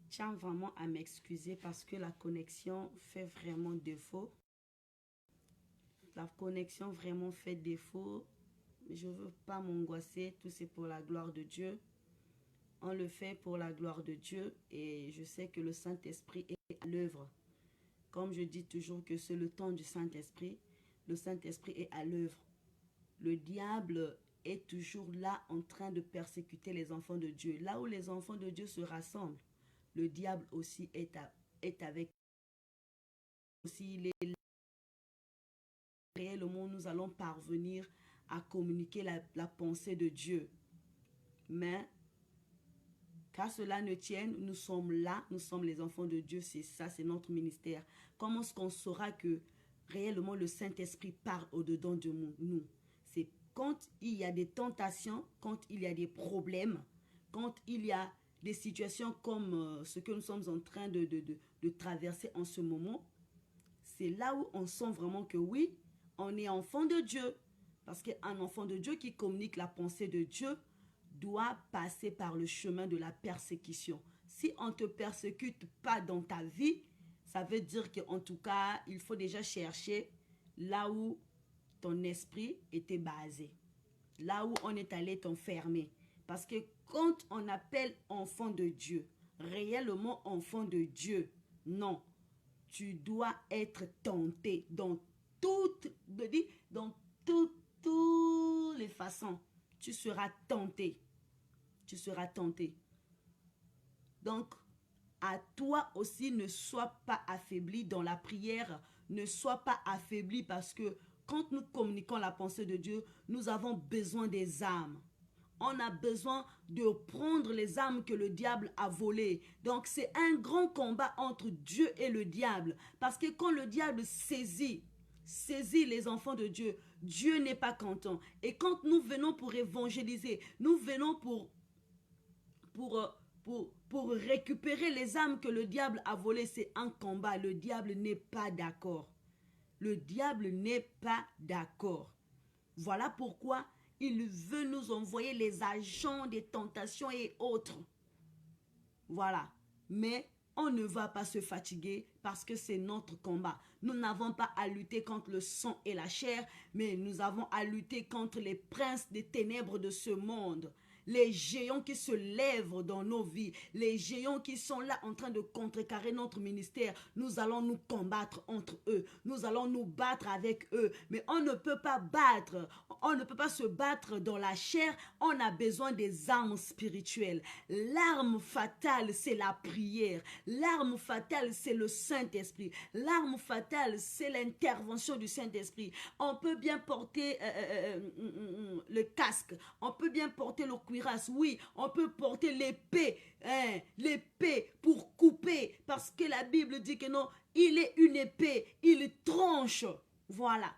tiens vraiment à m'excuser parce que la connexion fait vraiment défaut. La connexion vraiment fait défaut. Je ne veux pas m'angoisser, tout c'est pour la gloire de Dieu. On le fait pour la gloire de Dieu et je sais que le Saint-Esprit est à l'œuvre. Comme je dis toujours que c'est le temps du Saint-Esprit, le Saint-Esprit est à l'œuvre. Le diable est toujours là en train de persécuter les enfants de Dieu. Là où les enfants de Dieu se rassemblent, le diable aussi est avec aussi. Il est là. Réellement, nous allons parvenir à communiquer la pensée de Dieu. Mais qu'à cela ne tienne, nous sommes là, nous sommes les enfants de Dieu, c'est ça, c'est notre ministère. Comment est-ce qu'on saura que réellement le Saint-Esprit parle au-dedans de nous? C'est quand il y a des tentations, quand il y a des problèmes, quand il y a des situations comme ce que nous sommes en train de traverser en ce moment. C'est là où on sent vraiment que oui, on est enfant de Dieu. Parce qu'un enfant de Dieu qui communique la pensée de Dieu doit passer par le chemin de la persécution. Si on ne te persécute pas dans ta vie, ça veut dire qu'en tout cas, il faut déjà chercher là où ton esprit était basé. Là où on est allé t'enfermer. Parce que quand on appelle enfant de Dieu, réellement enfant de Dieu, non, tu dois être tenté dans toutes, toutes les façons. Tu seras tenté. Tu seras tenté. Donc, à toi aussi, ne sois pas affaibli dans la prière. Ne sois pas affaibli parce que quand nous communiquons la pensée de Dieu, nous avons besoin des âmes. On a besoin de prendre les âmes que le diable a volées. Donc c'est un grand combat entre Dieu et le diable. Parce que quand le diable saisit les enfants de Dieu, Dieu n'est pas content. Et quand nous venons pour évangéliser, nous venons pour récupérer les âmes que le diable a volées, c'est un combat. Le diable n'est pas d'accord. Le diable n'est pas d'accord. Voilà pourquoi il veut nous envoyer les agents des tentations et autres. Voilà. Mais on ne va pas se fatiguer parce que c'est notre combat. Nous n'avons pas à lutter contre le sang et la chair, mais nous avons à lutter contre les princes des ténèbres de ce monde. Les géants qui se lèvent dans nos vies, les géants qui sont là en train de contrecarrer notre ministère, nous allons nous combattre entre eux, nous allons nous battre avec eux, mais on ne peut pas se battre dans la chair, on a besoin des armes spirituelles. L'arme fatale, c'est la prière, l'arme fatale, c'est le Saint-Esprit, l'arme fatale, c'est l'intervention du Saint-Esprit. On peut bien porter le casque, on peut bien porter le cuirasse, oui, on peut porter l'épée, l'épée pour couper, parce que la Bible dit que non, il est une épée, il tranche, voilà.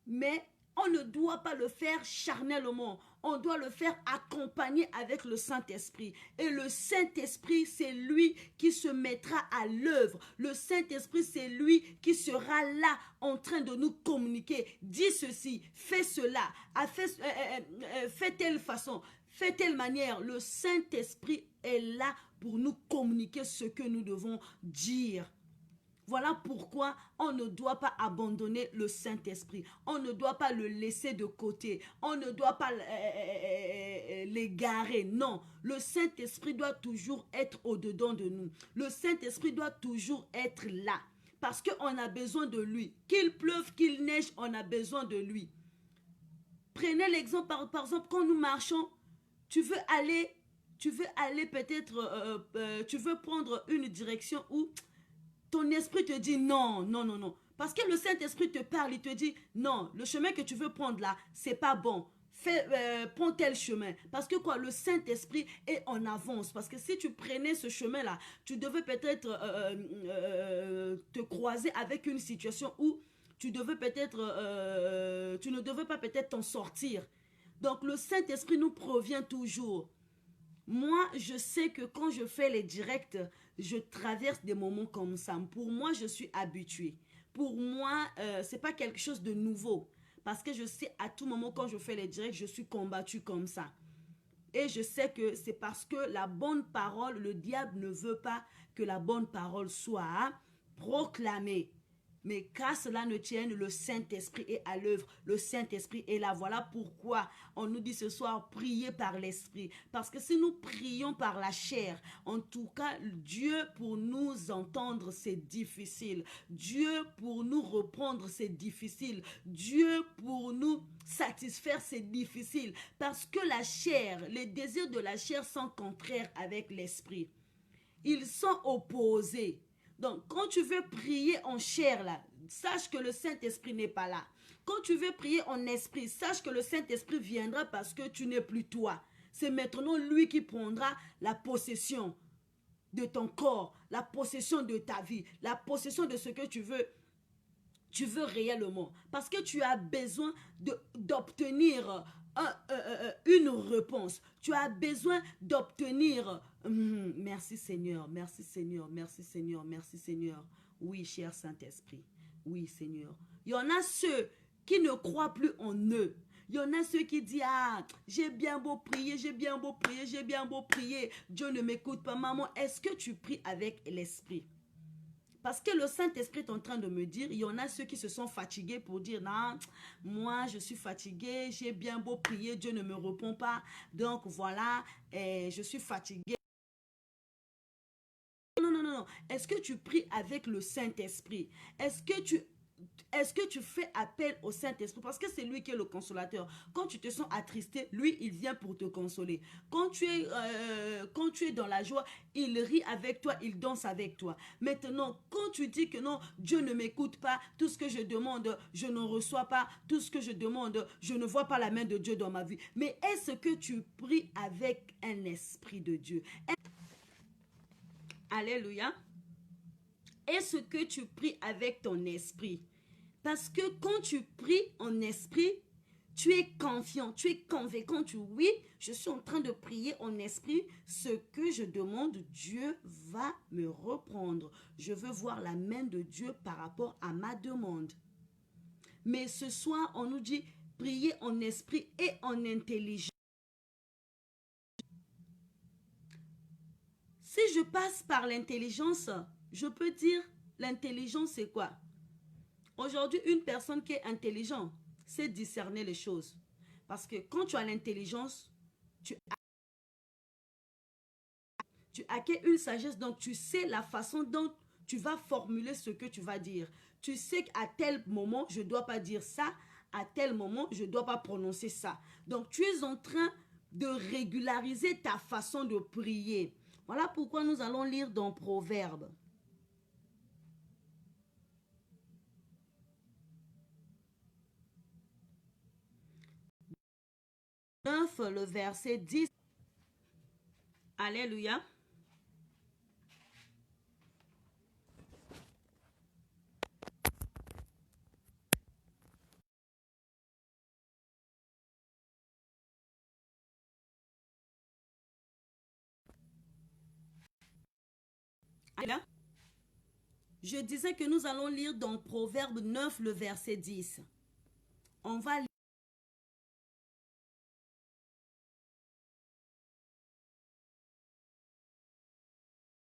Mais on ne doit pas le faire charnellement, on doit le faire accompagné avec le Saint-Esprit. Et le Saint-Esprit, c'est lui qui se mettra à l'œuvre. Le Saint-Esprit, c'est lui qui sera là en train de nous communiquer. Dis ceci, fais cela, fais telle façon, fais telle manière. Le Saint-Esprit est là pour nous communiquer ce que nous devons dire. Voilà pourquoi on ne doit pas abandonner le Saint-Esprit. On ne doit pas le laisser de côté. On ne doit pas l'égarer. Non, le Saint-Esprit doit toujours être au-dedans de nous. Le Saint-Esprit doit toujours être là. Parce qu'on a besoin de lui. Qu'il pleuve, qu'il neige, on a besoin de lui. Prenez l'exemple, par exemple, quand nous marchons, tu veux aller peut-être, tu veux prendre une direction où ton esprit te dit non, non, non, non. Parce que le Saint-Esprit te parle, il te dit non, le chemin que tu veux prendre là, c'est pas bon. Prends tel chemin. Parce que quoi, le Saint-Esprit est en avance. Parce que si tu prenais ce chemin-là, tu devais peut-être te croiser avec une situation où tu devais peut-être, tu ne devais pas peut-être t'en sortir. Donc le Saint-Esprit nous provient toujours. Moi, je sais que quand je fais les directs, je traverse des moments comme ça. Pour moi, je suis habituée. Pour moi, c'est pas quelque chose de nouveau. Parce que je sais à tout moment quand je fais les directs, je suis combattue comme ça. Et je sais que c'est parce que la bonne parole, le diable ne veut pas que la bonne parole soit proclamée. Mais qu'à cela ne tienne, le Saint-Esprit est à l'œuvre. Le Saint-Esprit est là. Voilà pourquoi on nous dit ce soir, priez par l'Esprit. Parce que si nous prions par la chair, en tout cas, Dieu pour nous entendre, c'est difficile. Dieu pour nous reprendre, c'est difficile. Dieu pour nous satisfaire, c'est difficile. Parce que la chair, les désirs de la chair sont contraires avec l'Esprit. Ils sont opposés. Donc, quand tu veux prier en chair, là, sache que le Saint-Esprit n'est pas là. Quand tu veux prier en esprit, sache que le Saint-Esprit viendra parce que tu n'es plus toi. C'est maintenant lui qui prendra la possession de ton corps, la possession de ta vie, la possession de ce que tu veux réellement. Parce que tu as besoin d'obtenir une réponse. Tu as besoin d'obtenir... merci Seigneur, merci Seigneur, merci Seigneur, merci Seigneur. Oui, cher Saint-Esprit. Oui, Seigneur. Il y en a ceux qui ne croient plus en eux. Il y en a ceux qui disent, ah, j'ai bien beau prier, j'ai bien beau prier, j'ai bien beau prier. Dieu ne m'écoute pas. Maman, est-ce que tu pries avec l'Esprit? Parce que le Saint-Esprit est en train de me dire, il y en a ceux qui se sont fatigués pour dire, non, moi je suis fatigué, j'ai bien beau prier, Dieu ne me répond pas. Donc voilà, je suis fatigué. Non, non, non, non. Est-ce que tu pries avec le Saint-Esprit? Est-ce que tu fais appel au Saint-Esprit? Parce que c'est lui qui est le consolateur. Quand tu te sens attristé, lui, il vient pour te consoler. Quand tu es dans la joie, il rit avec toi, il danse avec toi. Maintenant, quand tu dis que non, Dieu ne m'écoute pas, tout ce que je demande, je ne reçois pas, tout ce que je demande, je ne vois pas la main de Dieu dans ma vie. Mais est-ce que tu pries avec un esprit de Dieu? Alléluia. Est-ce que tu pries avec ton esprit? Parce que quand tu pries en esprit, tu es confiant, tu es convaincant, oui, je suis en train de prier en esprit, ce que je demande, Dieu va me reprendre. Je veux voir la main de Dieu par rapport à ma demande. Mais ce soir, on nous dit prier en esprit et en intelligence. Si je passe par l'intelligence, je peux dire l'intelligence c'est quoi? Aujourd'hui, une personne qui est intelligente sait discerner les choses. Parce que quand tu as l'intelligence, tu acquiers une sagesse, donc tu sais la façon dont tu vas formuler ce que tu vas dire. Tu sais qu'à tel moment, je ne dois pas dire ça, à tel moment, je ne dois pas prononcer ça. Donc, tu es en train de régulariser ta façon de prier. Voilà pourquoi nous allons lire dans Proverbes. 9, le verset 10. Alléluia. Je disais que nous allons lire dans Proverbe 9, le verset 10. On va lire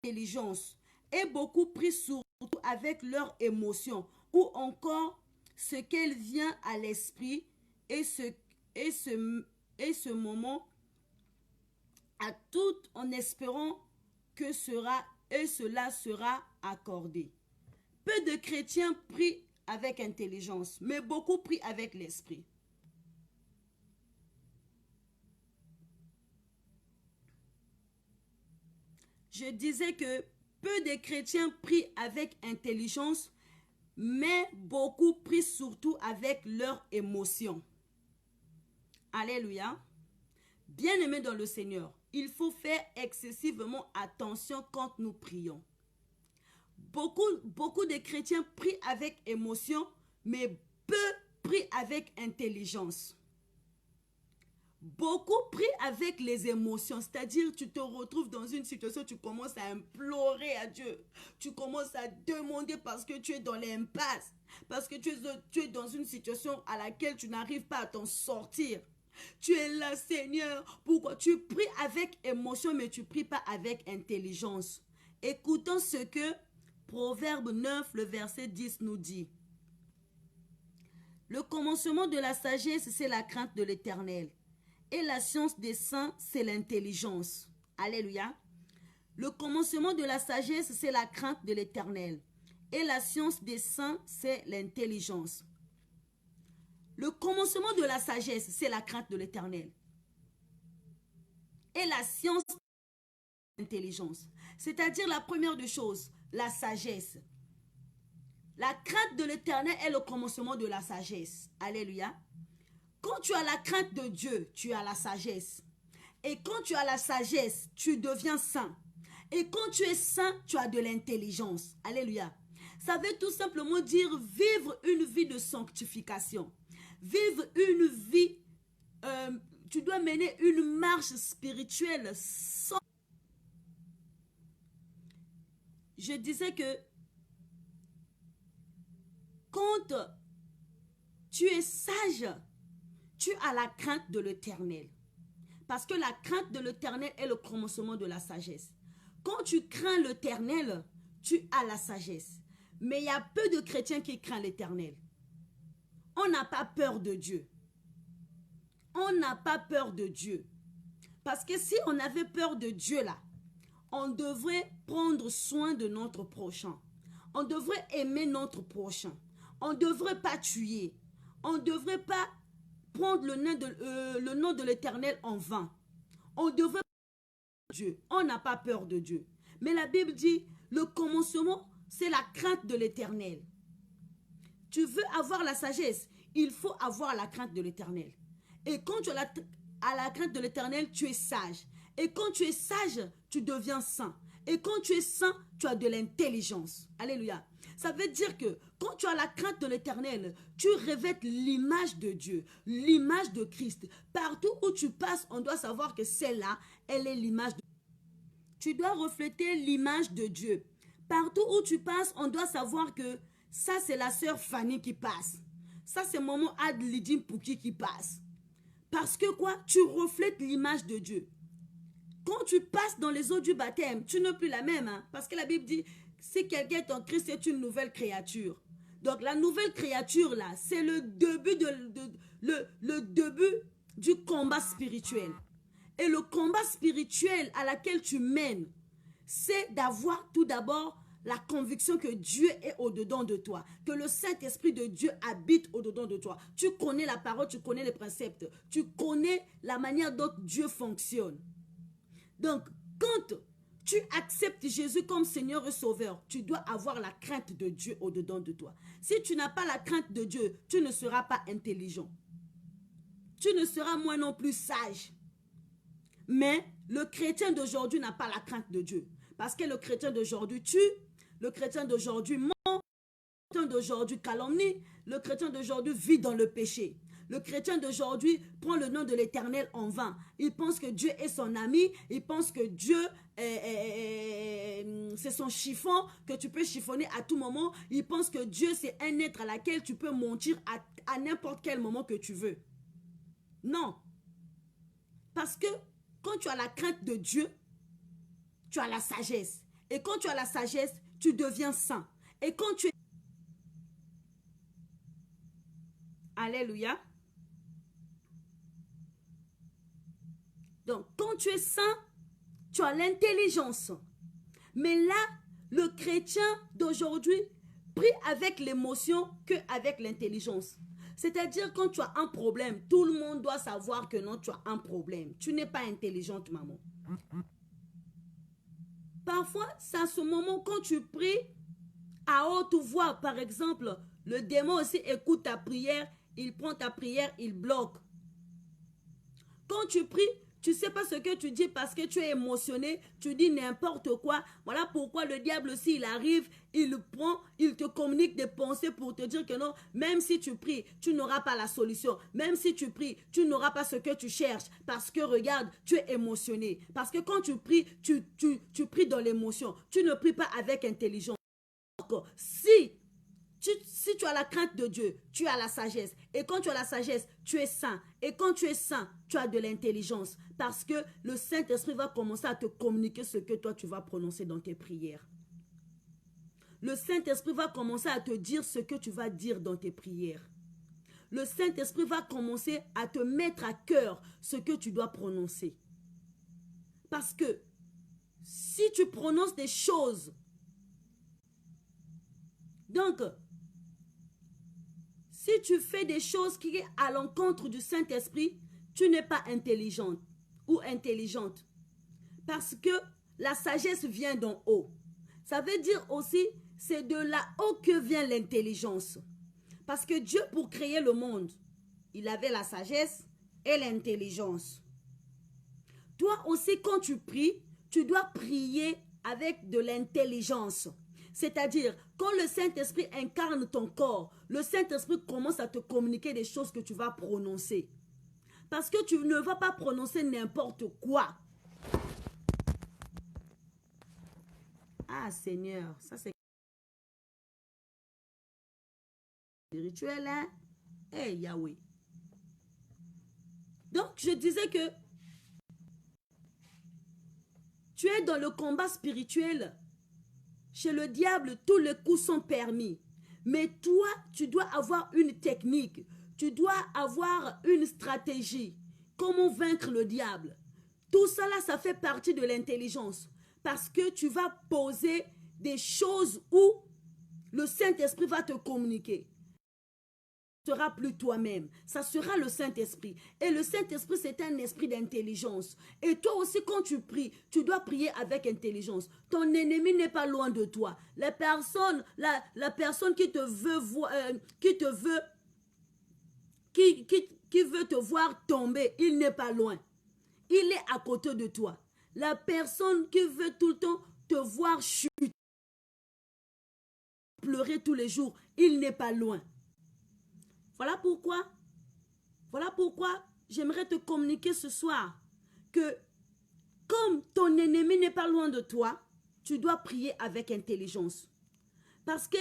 l'intelligence et beaucoup pris surtout avec leurs émotions ou encore ce qu'elle vient à l'esprit et ce moment à tout en espérant que cela sera accordé. Peu de chrétiens prient avec intelligence, mais beaucoup prient avec l'esprit. Je disais que peu de chrétiens prient avec intelligence, mais beaucoup prient surtout avec leurs émotions. Alléluia. Bien-aimés dans le Seigneur, il faut faire excessivement attention quand nous prions. Beaucoup de chrétiens prient avec émotion, mais peu prient avec intelligence. Beaucoup prient avec les émotions, c'est-à-dire tu te retrouves dans une situation, tu commences à implorer à Dieu. Tu commences à demander parce que tu es dans l'impasse, parce que tu es dans une situation à laquelle tu n'arrives pas à t'en sortir. Tu es là, Seigneur. Pourquoi? Tu pries avec émotion, mais tu ne pries pas avec intelligence. Écoutons ce que Proverbe 9, le verset 10 nous dit. Le commencement de la sagesse, c'est la crainte de l'Éternel. Et la science des saints, c'est l'intelligence. Alléluia. Le commencement de la sagesse, c'est la crainte de l'Éternel. Et la science des saints, c'est l'intelligence. Le commencement de la sagesse, c'est la crainte de l'Éternel. Et la science, c'est l'intelligence. C'est-à-dire la première des choses, la sagesse. La crainte de l'Éternel est le commencement de la sagesse. Alléluia. Quand tu as la crainte de Dieu, tu as la sagesse. Et quand tu as la sagesse, tu deviens saint. Et quand tu es saint, tu as de l'intelligence. Alléluia. Ça veut tout simplement dire vivre une vie de sanctification. Vivre une vie, tu dois mener une marche spirituelle sans... Je disais que quand tu es sage, tu as la crainte de l'Éternel. Parce que la crainte de l'Éternel est le commencement de la sagesse. Quand tu crains l'Éternel, tu as la sagesse. Mais il y a peu de chrétiens qui craignent l'Éternel. On n'a pas peur de Dieu. On n'a pas peur de Dieu. Parce que si on avait peur de Dieu là, on devrait prendre soin de notre prochain. On devrait aimer notre prochain. On ne devrait pas tuer. On ne devrait pas prendre le nom de l'Éternel en vain. On devrait pas Dieu. On n'a pas peur de Dieu. Mais la Bible dit, le commencement, c'est la crainte de l'Éternel. Tu veux avoir la sagesse, il faut avoir la crainte de l'Éternel. Et quand tu as la crainte de l'Éternel, tu es sage. Et quand tu es sage, tu deviens saint. Et quand tu es saint, tu as de l'intelligence. Alléluia. Ça veut dire que quand tu as la crainte de l'Éternel, tu revêtes l'image de Dieu, l'image de Christ. Partout où tu passes, on doit savoir que celle-là, elle est l'image de Dieu. Tu dois refléter l'image de Dieu. Partout où tu passes, on doit savoir que ça, c'est la sœur Fanny qui passe. Ça, c'est maman Adlidim Pouki qui passe. Parce que quoi? Tu reflètes l'image de Dieu. Quand tu passes dans les eaux du baptême, tu n'es plus la même. Hein? Parce que la Bible dit, si quelqu'un est en Christ, c'est une nouvelle créature. Donc la nouvelle créature là, c'est le début, le début du combat spirituel. Et le combat spirituel à laquelle tu mènes, c'est d'avoir tout d'abord la conviction que Dieu est au-dedans de toi, que le Saint-Esprit de Dieu habite au-dedans de toi. Tu connais la parole, tu connais les préceptes, tu connais la manière dont Dieu fonctionne. Donc, quand tu acceptes Jésus comme Seigneur et Sauveur, tu dois avoir la crainte de Dieu au-dedans de toi. Si tu n'as pas la crainte de Dieu, tu ne seras pas intelligent. Tu ne seras moi non plus sage. Mais le chrétien d'aujourd'hui n'a pas la crainte de Dieu. Parce que le chrétien d'aujourd'hui tue, le chrétien d'aujourd'hui ment, le chrétien d'aujourd'hui calomnie, le chrétien d'aujourd'hui vit dans le péché. Le chrétien d'aujourd'hui prend le nom de l'Éternel en vain. Il pense que Dieu est son ami, il pense que Dieu c'est son chiffon, que tu peux chiffonner à tout moment. Il pense que Dieu c'est un être à laquelle tu peux mentir à n'importe quel moment que tu veux. Non. Parce que quand tu as la crainte de Dieu, tu as la sagesse. Et quand tu as la sagesse, tu deviens saint. Et quand tu es... Alléluia. Donc, quand tu es saint, tu as l'intelligence. Mais là, le chrétien d'aujourd'hui prie avec l'émotion qu'avec l'intelligence. C'est-à-dire, quand tu as un problème, tout le monde doit savoir que non, tu as un problème. Tu n'es pas intelligente, maman. Parfois, c'est à ce moment, quand tu pries à haute voix, par exemple, le démon aussi écoute ta prière, il prend ta prière, il bloque. Quand tu pries, tu ne sais pas ce que tu dis parce que tu es émotionné, tu dis n'importe quoi. Voilà pourquoi le diable, s'il arrive, il prend, il te communique des pensées pour te dire que non, même si tu pries, tu n'auras pas la solution. Même si tu pries, tu n'auras pas ce que tu cherches. Parce que regarde, tu es émotionné. Parce que quand tu pries, tu pries dans l'émotion. Tu ne pries pas avec intelligence. Si tu as la crainte de Dieu, tu as la sagesse. Et quand tu as la sagesse, tu es saint. Et quand tu es saint, tu as de l'intelligence. Parce que le Saint-Esprit va commencer à te communiquer ce que toi, tu vas prononcer dans tes prières. Le Saint-Esprit va commencer à te dire ce que tu vas dire dans tes prières. Le Saint-Esprit va commencer à te mettre à cœur ce que tu dois prononcer. Parce que si tu prononces des choses, donc, si tu fais des choses qui sont à l'encontre du Saint-Esprit, tu n'es pas intelligente ou intelligente. Parce que la sagesse vient d'en haut. Ça veut dire aussi, c'est de là-haut que vient l'intelligence. Parce que Dieu, pour créer le monde, il avait la sagesse et l'intelligence. Toi aussi, quand tu pries, tu dois prier avec de l'intelligence. C'est-à-dire, quand le Saint-Esprit incarne ton corps, le Saint-Esprit commence à te communiquer des choses que tu vas prononcer. Parce que tu ne vas pas prononcer n'importe quoi. Ah Seigneur, ça c'est spirituel, hein? Hey Yahweh. Donc, je disais que tu es dans le combat spirituel. Chez le diable, tous les coups sont permis. Mais toi, tu dois avoir une technique. Tu dois avoir une stratégie. Comment vaincre le diable? Tout cela, ça fait partie de l'intelligence. Parce que tu vas poser des choses où le Saint-Esprit va te communiquer. Ça sera plus toi-même, ça sera le Saint-Esprit. Et le Saint-Esprit, c'est un esprit d'intelligence. Et toi aussi, quand tu pries, tu dois prier avec intelligence. Ton ennemi n'est pas loin de toi. La personne qui te veut voir, qui veut te voir tomber, il n'est pas loin. Il est à côté de toi. La personne qui veut tout le temps te voir chuter, pleurer tous les jours, il n'est pas loin. Voilà pourquoi j'aimerais te communiquer ce soir que comme ton ennemi n'est pas loin de toi, tu dois prier avec intelligence. Parce que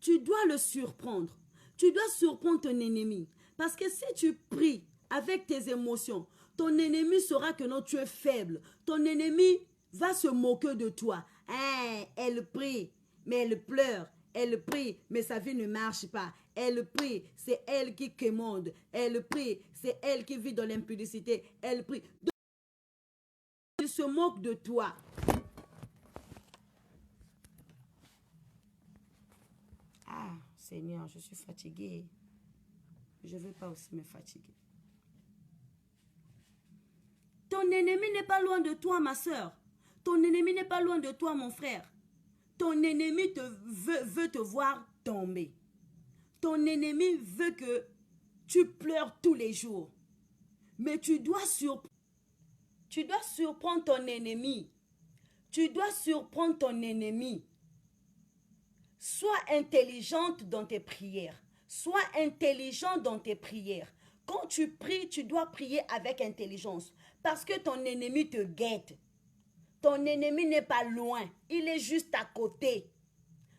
tu dois le surprendre. Tu dois surprendre ton ennemi. Parce que si tu pries avec tes émotions, ton ennemi saura que non, tu es faible. Ton ennemi va se moquer de toi. Hein, elle prie, mais elle pleure. Elle prie, mais sa vie ne marche pas. Elle prie, c'est elle qui commande. Elle prie, c'est elle qui vit dans l'impudicité. Elle prie. Donc, il se moque de toi. Ah, Seigneur, je suis fatiguée. Je ne veux pas aussi me fatiguer. Ton ennemi n'est pas loin de toi, ma soeur. Ton ennemi n'est pas loin de toi, mon frère. Ton ennemi veut te voir tomber. Ton ennemi veut que tu pleures tous les jours. Mais tu dois surprendre ton ennemi. Tu dois surprendre ton ennemi. Sois intelligente dans tes prières. Sois intelligent dans tes prières. Quand tu pries, tu dois prier avec intelligence. Parce que ton ennemi te guette. Ton ennemi n'est pas loin. Il est juste à côté.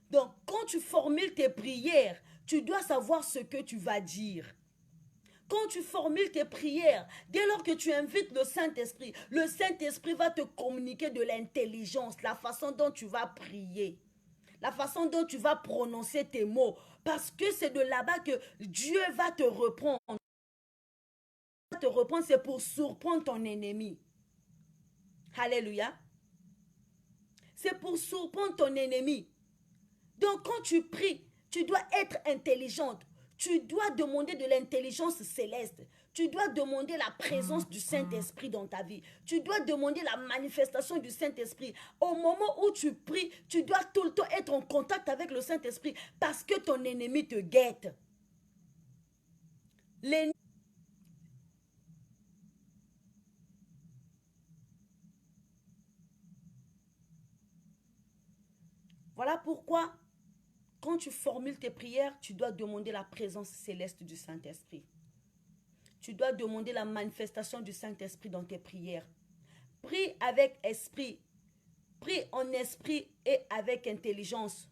Donc, quand tu formules tes prières, tu dois savoir ce que tu vas dire. Quand tu formules tes prières, dès lors que tu invites le Saint-Esprit va te communiquer de l'intelligence, la façon dont tu vas prier, la façon dont tu vas prononcer tes mots. Parce que c'est de là-bas que Dieu va te reprendre. C'est pour surprendre ton ennemi. Alléluia. C'est pour surprendre ton ennemi. Donc quand tu pries, tu dois être intelligente. Tu dois demander de l'intelligence céleste. Tu dois demander la présence du Saint-Esprit dans ta vie. Tu dois demander la manifestation du Saint-Esprit. Au moment où tu pries, tu dois tout le temps être en contact avec le Saint-Esprit parce que ton ennemi te guette. Voilà pourquoi, quand tu formules tes prières, tu dois demander la présence céleste du Saint-Esprit. Tu dois demander la manifestation du Saint-Esprit dans tes prières. Prie avec esprit. Prie en esprit et avec intelligence.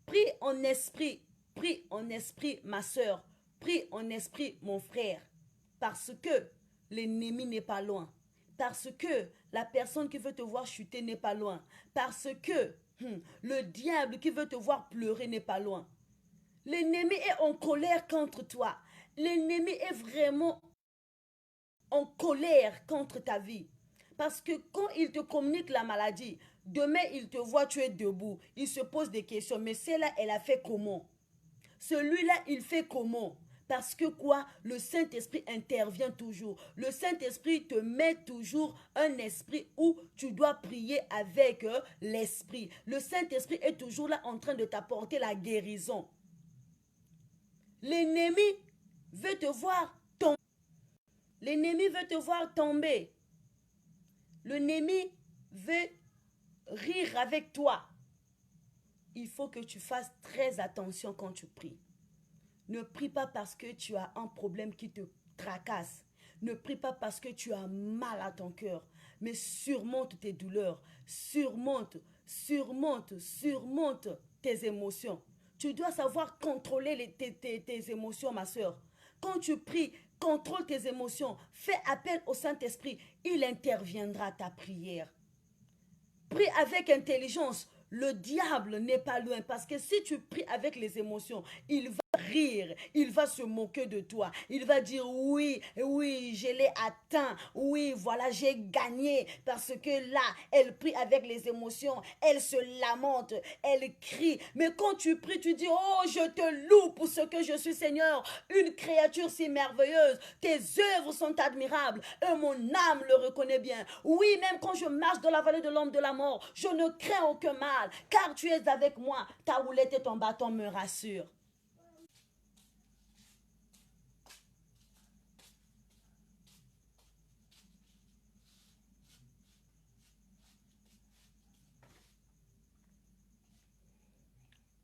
Prie en esprit Prie en esprit, ma soeur. Prie en esprit, mon frère. Parce que l'ennemi n'est pas loin. Parce que la personne qui veut te voir chuter n'est pas loin. Parce que le diable qui veut te voir pleurer n'est pas loin. L'ennemi est en colère contre toi. L'ennemi est vraiment en colère contre ta vie. Parce que quand il te communique la maladie, demain il te voit, tu es debout. Il se pose des questions. Mais celle-là, elle a fait comment? Celui-là, il fait comment? Parce que quoi? Le Saint-Esprit intervient toujours. Le Saint-Esprit te met toujours un esprit où tu dois prier avec l'esprit. Le Saint-Esprit est toujours là en train de t'apporter la guérison. L'ennemi veut te voir tomber. L'ennemi veut te voir tomber. L'ennemi veut rire avec toi. Il faut que tu fasses très attention quand tu pries. Ne prie pas parce que tu as un problème qui te tracasse. Ne prie pas parce que tu as mal à ton cœur. Mais surmonte tes douleurs. Surmonte tes émotions. Tu dois savoir contrôler tes émotions, ma soeur. Quand tu pries, contrôle tes émotions. Fais appel au Saint-Esprit. Il interviendra à ta prière. Prie avec intelligence. Le diable n'est pas loin parce que si tu pries avec les émotions, il va rire, il va se moquer de toi, il va dire oui, oui, je l'ai atteint, oui, voilà, j'ai gagné parce que là, elle prie avec les émotions, elle se lamente, elle crie, mais quand tu pries, tu dis oh, je te loue pour ce que je suis, Seigneur, une créature si merveilleuse, tes œuvres sont admirables et mon âme le reconnaît bien. Oui, même quand je marche dans la vallée de l'ombre de la mort, je ne crains aucun mal, car tu es avec moi, ta houlette et ton bâton me rassurent.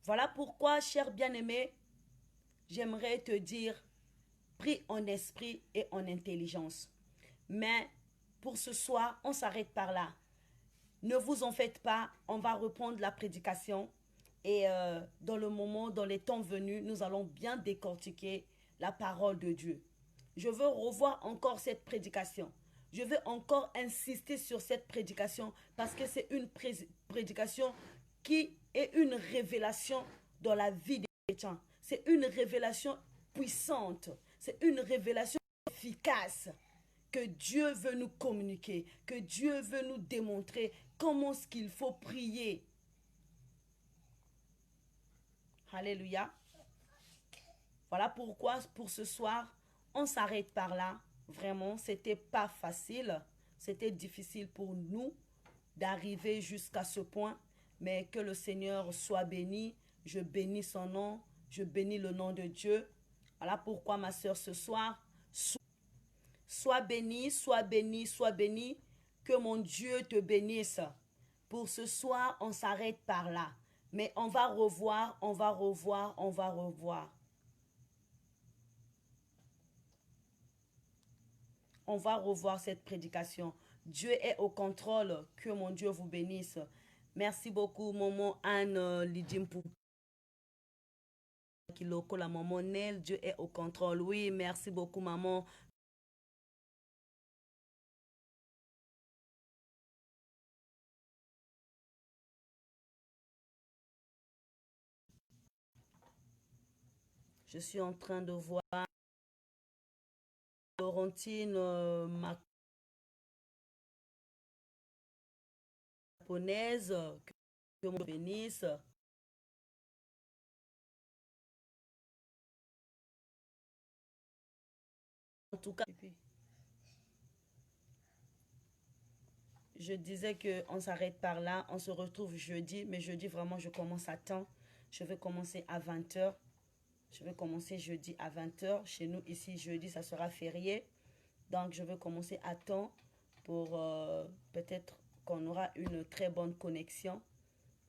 Voilà pourquoi, cher bien-aimé, j'aimerais te dire, prie en esprit et en intelligence. Mais pour ce soir, on s'arrête par là. Ne vous en faites pas, on va reprendre la prédication. Et dans le moment, dans les temps venus, nous allons bien décortiquer la parole de Dieu. Je veux revoir encore cette prédication. Je veux encore insister sur cette prédication parce que c'est une prédication qui est une révélation dans la vie des chrétiens. C'est une révélation puissante. C'est une révélation efficace que Dieu veut nous communiquer, que Dieu veut nous démontrer comment est-ce qu'il faut prier. Alléluia. Voilà pourquoi pour ce soir, on s'arrête par là. Vraiment, c'était pas facile. C'était difficile pour nous d'arriver jusqu'à ce point. Mais que le Seigneur soit béni. Je bénis son nom. Je bénis le nom de Dieu. Voilà pourquoi, ma soeur, ce soir, sois béni, sois béni, sois béni. Que mon Dieu te bénisse. Pour ce soir, on s'arrête par là. Mais on va revoir, on va revoir, on va revoir. On va revoir cette prédication. Dieu est au contrôle. Que mon Dieu vous bénisse. Merci beaucoup, maman Anne Lidim pour Kiloko, la maman Nel. Dieu est au contrôle. Oui, merci beaucoup, maman. Je suis en train de voir Laurentine, ma japonaise. Que mon Dieu bénisse. En tout cas, je disais qu'on s'arrête par là. On se retrouve jeudi. Mais jeudi, vraiment, je commence à temps. Je vais commencer à 20 h. Je vais commencer jeudi à 20 h. Chez nous, ici, jeudi, ça sera férié. Donc, je vais commencer à temps pour peut-être qu'on aura une très bonne connexion.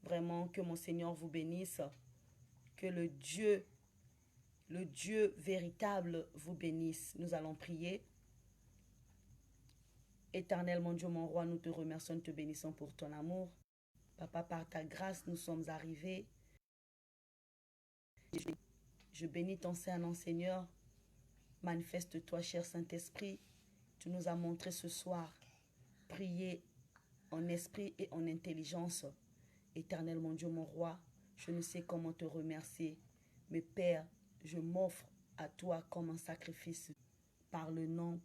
Vraiment, que mon Seigneur vous bénisse. Que le Dieu véritable vous bénisse. Nous allons prier. Éternel, mon Dieu, mon roi, nous te remercions, nous te bénissons pour ton amour. Papa, par ta grâce, nous sommes arrivés. Je bénis ton Saint-Nom, Seigneur. Manifeste-toi, cher Saint-Esprit. Tu nous as montré ce soir. Prier en esprit et en intelligence. Éternel mon Dieu, mon roi, je ne sais comment te remercier. Mais Père, je m'offre à toi comme un sacrifice par le nom